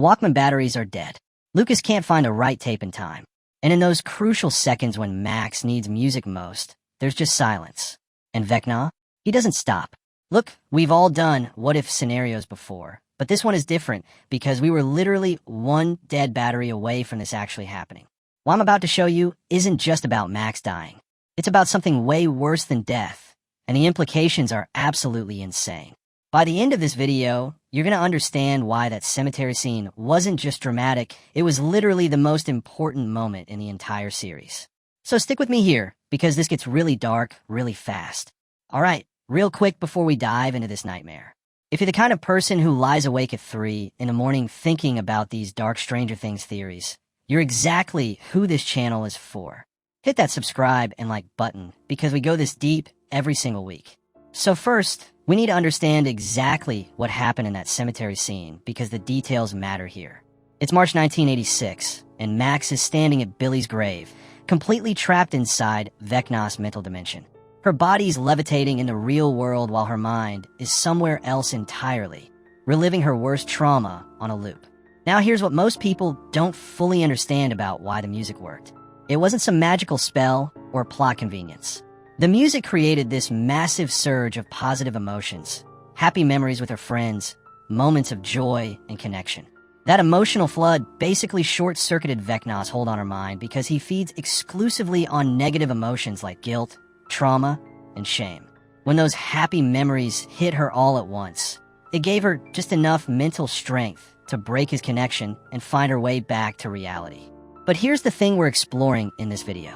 The Walkman batteries are dead. Lucas can't find the right tape in time. And in those crucial seconds when Max needs music most, there's just silence. And Vecna? He doesn't stop. Look, we've all done what-if scenarios before, but this one is different because we were literally one dead battery away from this actually happening. What I'm about to show you isn't just about Max dying. It's about something way worse than death, and the implications are absolutely insane. By the end of this video, you're going to understand why that cemetery scene wasn't just dramatic, it was literally the most important moment in the entire series. So stick with me here, because this gets really dark, really fast. Alright, real quick before we dive into this nightmare. If you're the kind of person who lies awake at 3 in the morning thinking about these dark Stranger Things theories, you're exactly who this channel is for. Hit that subscribe and like button, because we go this deep every single week. So first, we need to understand exactly what happened in that cemetery scene because the details matter here. It's March 1986, and Max is standing at Billy's grave, completely trapped inside Vecna's mental dimension. Her body's levitating in the real world while her mind is somewhere else entirely, reliving her worst trauma on a loop. Now here's what most people don't fully understand about why the music worked. It wasn't some magical spell or plot convenience. The music created this massive surge of positive emotions, happy memories with her friends, moments of joy and connection. That emotional flood basically short-circuited Vecna's hold on her mind because he feeds exclusively on negative emotions like guilt, trauma, and shame. When those happy memories hit her all at once, it gave her just enough mental strength to break his connection and find her way back to reality. But here's the thing we're exploring in this video.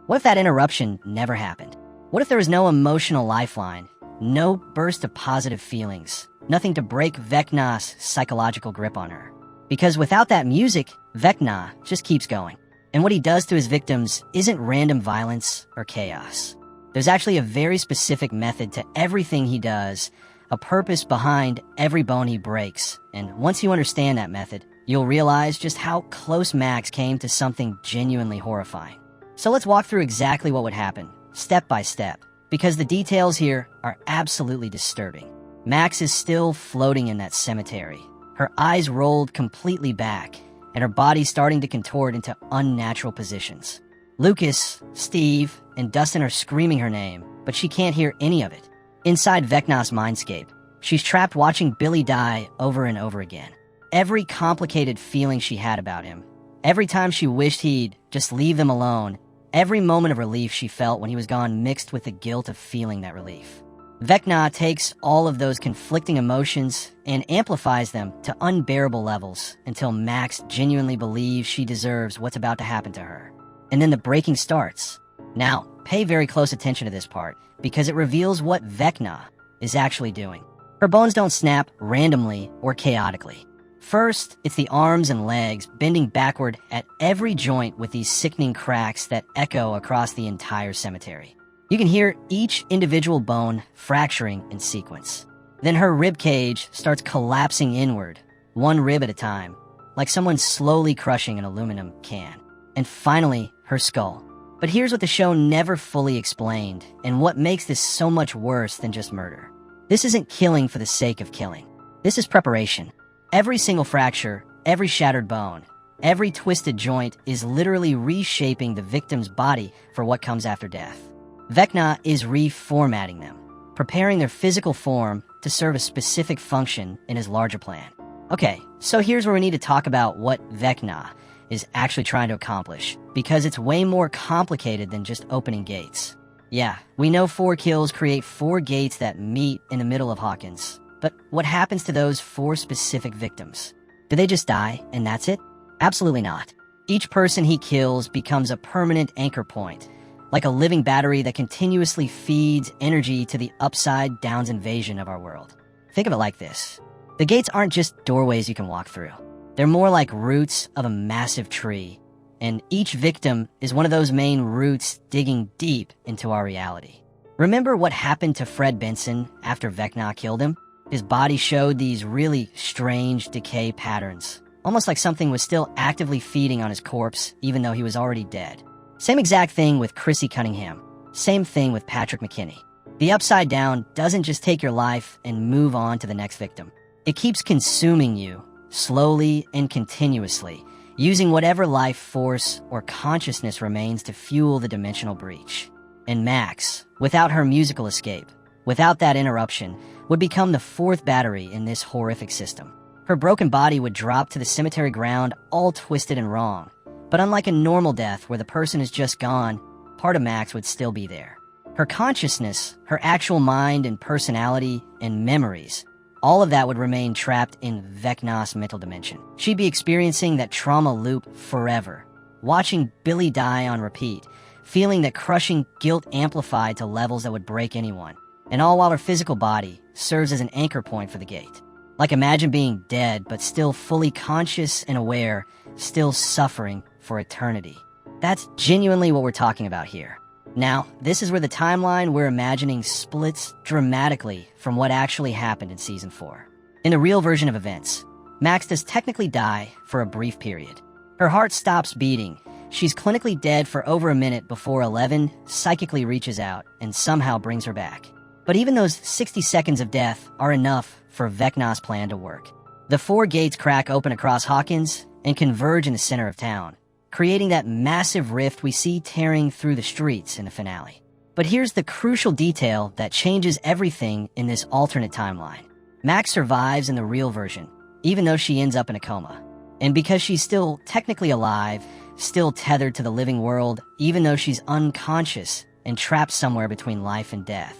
What if that interruption never happened? What if there was no emotional lifeline, no burst of positive feelings, nothing to break Vecna's psychological grip on her? Because without that music, Vecna just keeps going. And what he does to his victims isn't random violence or chaos. There's actually a very specific method to everything he does, a purpose behind every bone he breaks. And once you understand that method, you'll realize just how close Max came to something genuinely horrifying. So let's walk through exactly what would happen, step by step, because the details here are absolutely disturbing. Max is still floating in that cemetery, her eyes rolled completely back, and her body starting to contort into unnatural positions. Lucas, Steve, and Dustin are screaming her name, but she can't hear any of it. Inside Vecna's mindscape, she's trapped watching Billy die over and over again. Every complicated feeling she had about him, every time she wished he'd just leave them alone, every moment of relief she felt when he was gone mixed with the guilt of feeling that relief. Vecna takes all of those conflicting emotions and amplifies them to unbearable levels until Max genuinely believes she deserves what's about to happen to her. And then the breaking starts. Now, pay very close attention to this part, because it reveals what Vecna is actually doing. Her bones don't snap randomly or chaotically. First, it's the arms and legs bending backward at every joint with these sickening cracks that echo across the entire cemetery. You can hear each individual bone fracturing in sequence. Then her rib cage starts collapsing inward, one rib at a time, like someone slowly crushing an aluminum can. And finally, her skull. But here's what the show never fully explained, and what makes this so much worse than just murder. This isn't killing for the sake of killing. This is preparation. Every single fracture, every shattered bone, every twisted joint is literally reshaping the victim's body for what comes after death. Vecna is reformatting them, preparing their physical form to serve a specific function in his larger plan. Okay, so here's where we need to talk about what Vecna is actually trying to accomplish, because it's way more complicated than just opening gates. Yeah, we know 4 kills create 4 gates that meet in the middle of Hawkins. But what happens to those 4 specific victims? Do they just die and that's it? Absolutely not. Each person he kills becomes a permanent anchor point, like a living battery that continuously feeds energy to the upside-down invasion of our world. Think of it like this. The gates aren't just doorways you can walk through. They're more like roots of a massive tree, and each victim is one of those main roots digging deep into our reality. Remember what happened to Fred Benson after Vecna killed him? His body showed these really strange decay patterns, almost like something was still actively feeding on his corpse even though he was already dead. Same exact thing with Chrissy Cunningham. Same thing with Patrick McKinney. The upside down doesn't just take your life and move on to the next victim. It keeps consuming you, slowly and continuously, using whatever life force or consciousness remains to fuel the dimensional breach. And Max, without her musical escape, without that interruption, would become the fourth battery in this horrific system. Her broken body would drop to the cemetery ground all twisted and wrong. But unlike a normal death where the person is just gone, part of Max would still be there. Her consciousness, her actual mind and personality and memories, all of that would remain trapped in Vecna's mental dimension. She'd be experiencing that trauma loop forever, watching Billy die on repeat, feeling that crushing guilt amplified to levels that would break anyone, and all while her physical body serves as an anchor point for the gate. Like imagine being dead but still fully conscious and aware, still suffering for eternity. That's genuinely what we're talking about here. Now, this is where the timeline we're imagining splits dramatically from what actually happened in Season 4. In the real version of events, Max does technically die for a brief period. Her heart stops beating. She's clinically dead for over a minute before 11 psychically reaches out and somehow brings her back. But even those 60 seconds of death are enough for Vecna's plan to work. The 4 gates crack open across Hawkins and converge in the center of town, creating that massive rift we see tearing through the streets in the finale. But here's the crucial detail that changes everything in this alternate timeline. Max survives in the real version, even though she ends up in a coma. And because she's still technically alive, still tethered to the living world, even though she's unconscious and trapped somewhere between life and death,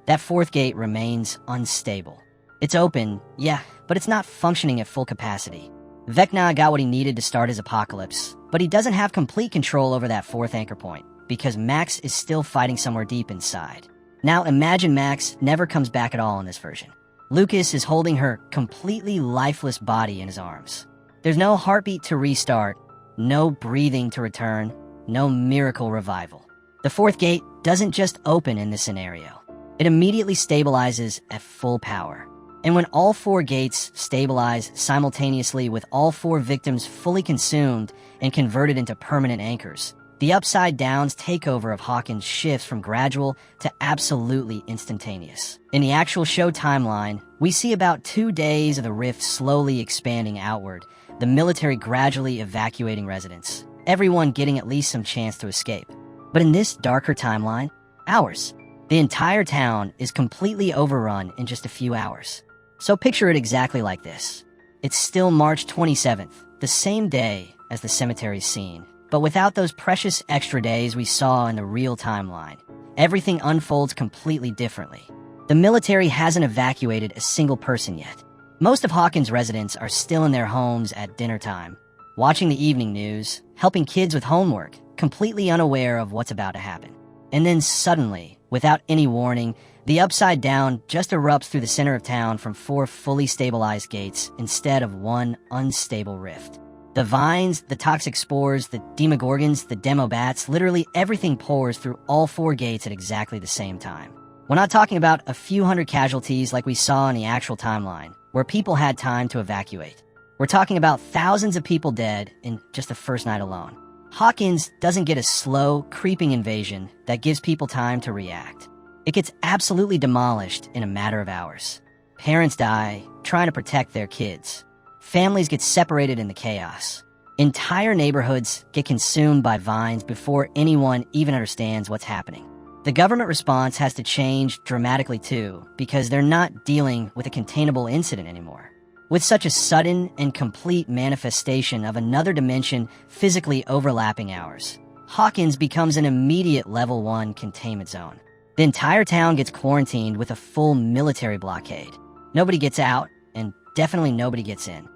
that 4th gate remains unstable. It's open, yeah, but it's not functioning at full capacity. Vecna got what he needed to start his apocalypse, but he doesn't have complete control over that 4th anchor point, because Max is still fighting somewhere deep inside. Now imagine Max never comes back at all in this version. Lucas is holding her completely lifeless body in his arms. There's no heartbeat to restart, no breathing to return, no miracle revival. The 4th gate doesn't just open in this scenario. It immediately stabilizes at full power. And when all 4 gates stabilize simultaneously with all 4 victims fully consumed and converted into permanent anchors, the Upside Down's takeover of Hawkins shifts from gradual to absolutely instantaneous. In the actual show timeline, we see about 2 days of the rift slowly expanding outward, the military gradually evacuating residents, everyone getting at least some chance to escape. But in this darker timeline, hours. The entire town is completely overrun in just a few hours. So picture it exactly like this. It's still March 27th, the same day as the cemetery scene, but without those precious extra days we saw in the real timeline. Everything unfolds completely differently. The military hasn't evacuated a single person yet. Most of Hawkins' residents are still in their homes at dinner time, watching the evening news, helping kids with homework, completely unaware of what's about to happen. And then suddenly, without any warning, the Upside Down just erupts through the center of town from 4 fully stabilized gates instead of 1 unstable rift. The vines, the toxic spores, the demogorgons, the demobats, literally everything pours through all 4 gates at exactly the same time. We're not talking about a few hundred casualties like we saw in the actual timeline, where people had time to evacuate. We're talking about thousands of people dead in just the first night alone. Hawkins doesn't get a slow, creeping invasion that gives people time to react. It gets absolutely demolished in a matter of hours. Parents die trying to protect their kids. Families get separated in the chaos. Entire neighborhoods get consumed by vines before anyone even understands what's happening. The government response has to change dramatically too, because they're not dealing with a containable incident anymore. With such a sudden and complete manifestation of another dimension physically overlapping ours, Hawkins becomes an immediate level 1 containment zone. The entire town gets quarantined with a full military blockade. Nobody gets out, and definitely nobody gets in.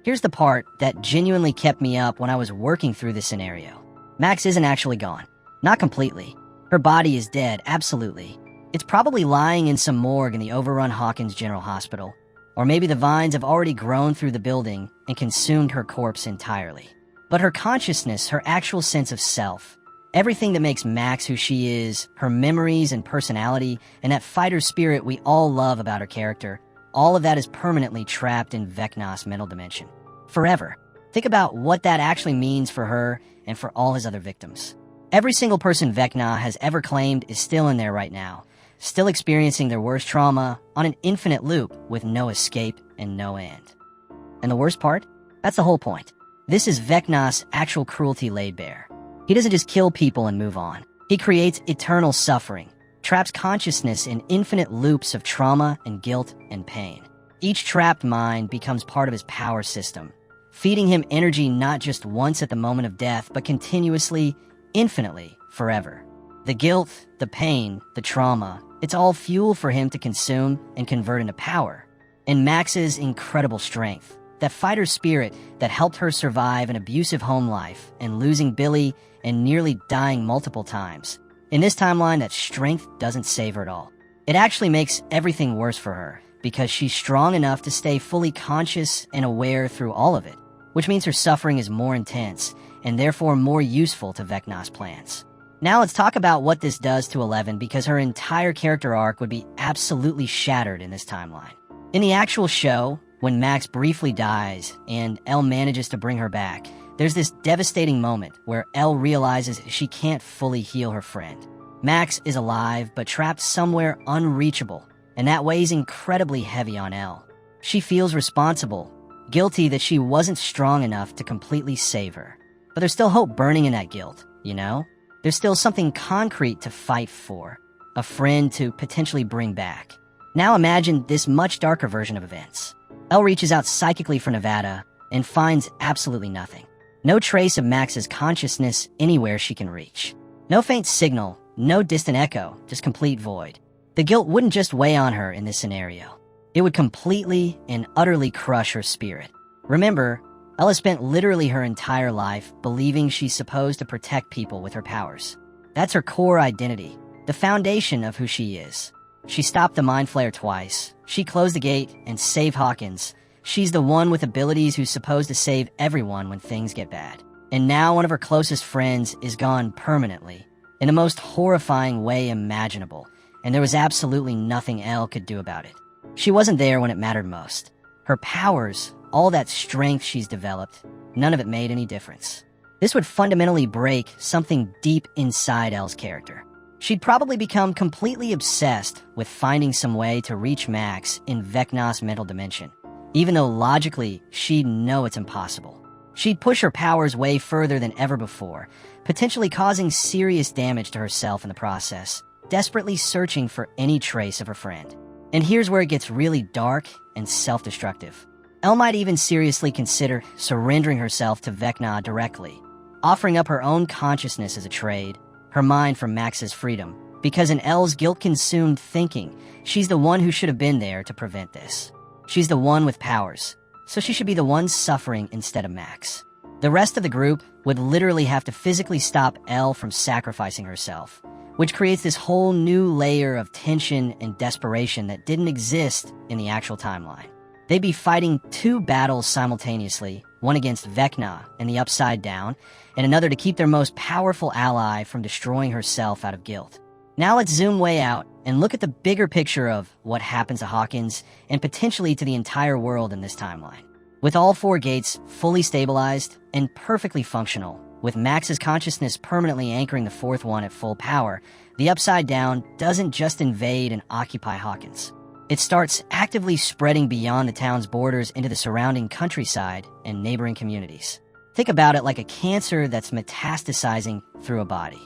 Here's the part that genuinely kept me up when I was working through this scenario. Max isn't actually gone. Not completely. Her body is dead, absolutely. It's probably lying in some morgue in the overrun Hawkins General Hospital. Or maybe the vines have already grown through the building and consumed her corpse entirely. But her consciousness, her actual sense of self, everything that makes Max who she is, her memories and personality, and that fighter spirit we all love about her character, all of that is permanently trapped in Vecna's mental dimension. Forever. Think about what that actually means for her and for all his other victims. Every single person Vecna has ever claimed is still in there right now, still experiencing their worst trauma on an infinite loop with no escape and no end. And the worst part? That's the whole point. This is Vecna's actual cruelty laid bare. He doesn't just kill people and move on. He creates eternal suffering, traps consciousness in infinite loops of trauma and guilt and pain. Each trapped mind becomes part of his power system, feeding him energy not just once at the moment of death, but continuously, infinitely, forever. The guilt, the pain, the trauma, it's all fuel for him to consume and convert into power. And Max's incredible strength, that fighter spirit that helped her survive an abusive home life and losing Billy and nearly dying multiple times. In this timeline, that strength doesn't save her at all. It actually makes everything worse for her because she's strong enough to stay fully conscious and aware through all of it, which means her suffering is more intense and therefore more useful to Vecna's plans. Now let's talk about what this does to Eleven, because her entire character arc would be absolutely shattered in this timeline. In the actual show, when Max briefly dies and Elle manages to bring her back, there's this devastating moment where Elle realizes she can't fully heal her friend. Max is alive, but trapped somewhere unreachable, and that weighs incredibly heavy on Elle. She feels responsible, guilty that she wasn't strong enough to completely save her. But there's still hope burning in that guilt, you know? There's still something concrete to fight for, a friend to potentially bring back. Now imagine this much darker version of events. Elle reaches out psychically for Nevada and finds absolutely nothing. No trace of Max's consciousness anywhere she can reach. No faint signal, no distant echo, just complete void. The guilt wouldn't just weigh on her in this scenario. It would completely and utterly crush her spirit. Remember, Elle has spent literally her entire life believing she's supposed to protect people with her powers. That's her core identity, the foundation of who she is. She stopped the Mind Flayer twice. She closed the gate and saved Hawkins. She's the one with abilities who's supposed to save everyone when things get bad. And now one of her closest friends is gone permanently, in the most horrifying way imaginable, and there was absolutely nothing Elle could do about it. She wasn't there when it mattered most. Her powers, all that strength she's developed, none of it made any difference. This would fundamentally break something deep inside Elle's character. She'd probably become completely obsessed with finding some way to reach Max in Vecna's mental dimension, even though logically she'd know it's impossible. She'd push her powers way further than ever before, potentially causing serious damage to herself in the process, desperately searching for any trace of her friend. And here's where it gets really dark and self-destructive. Elle might even seriously consider surrendering herself to Vecna directly, offering up her own consciousness as a trade, her mind for Max's freedom, because in Elle's guilt-consumed thinking, she's the one who should have been there to prevent this. She's the one with powers, so she should be the one suffering instead of Max. The rest of the group would literally have to physically stop Elle from sacrificing herself, which creates this whole new layer of tension and desperation that didn't exist in the actual timeline. They'd be fighting two battles simultaneously, one against Vecna and the Upside Down, and another to keep their most powerful ally from destroying herself out of guilt. Now let's zoom way out and look at the bigger picture of what happens to Hawkins and potentially to the entire world in this timeline. With all four gates fully stabilized and perfectly functional, with Max's consciousness permanently anchoring the fourth one at full power, the Upside Down doesn't just invade and occupy Hawkins. It starts actively spreading beyond the town's borders into the surrounding countryside and neighboring communities. Think about it like a cancer that's metastasizing through a body.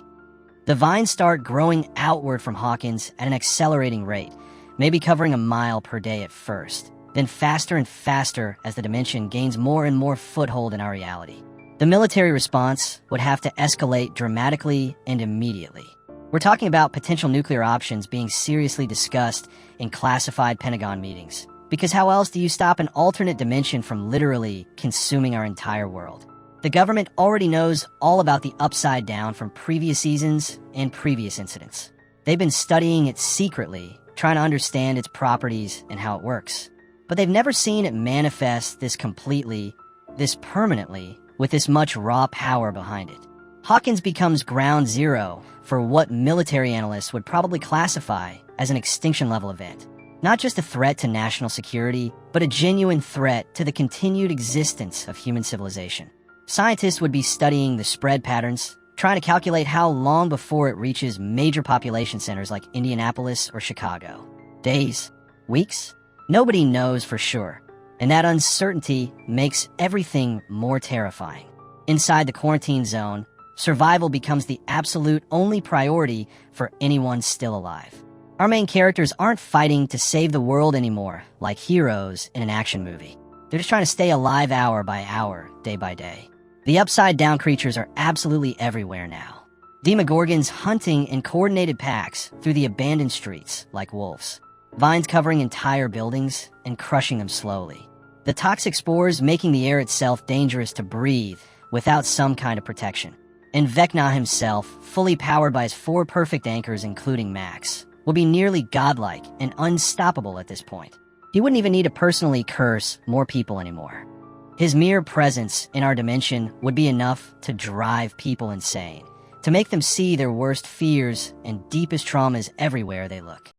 The vines start growing outward from Hawkins at an accelerating rate, maybe covering a mile per day at first, then faster and faster as the dimension gains more and more foothold in our reality. The military response would have to escalate dramatically and immediately. We're talking about potential nuclear options being seriously discussed in classified Pentagon meetings, because how else do you stop an alternate dimension from literally consuming our entire world? The government already knows all about the Upside Down from previous seasons and previous incidents. They've been studying it secretly, trying to understand its properties and how it works. But they've never seen it manifest this completely, this permanently, with this much raw power behind it. Hawkins becomes ground zero for what military analysts would probably classify as an extinction-level event. Not just a threat to national security, but a genuine threat to the continued existence of human civilization. Scientists would be studying the spread patterns, trying to calculate how long before it reaches major population centers like Indianapolis or Chicago. Days? Weeks? Nobody knows for sure. And that uncertainty makes everything more terrifying. Inside the quarantine zone, survival becomes the absolute only priority for anyone still alive. Our main characters aren't fighting to save the world anymore, like heroes in an action movie. They're just trying to stay alive hour by hour, day by day. The upside-down creatures are absolutely everywhere now. Demogorgons hunting in coordinated packs through the abandoned streets like wolves. Vines covering entire buildings and crushing them slowly. The toxic spores making the air itself dangerous to breathe without some kind of protection. And Vecna himself, fully powered by his 4 perfect anchors including Max, will be nearly godlike and unstoppable at this point. He wouldn't even need to personally curse more people anymore. His mere presence in our dimension would be enough to drive people insane, to make them see their worst fears and deepest traumas everywhere they look.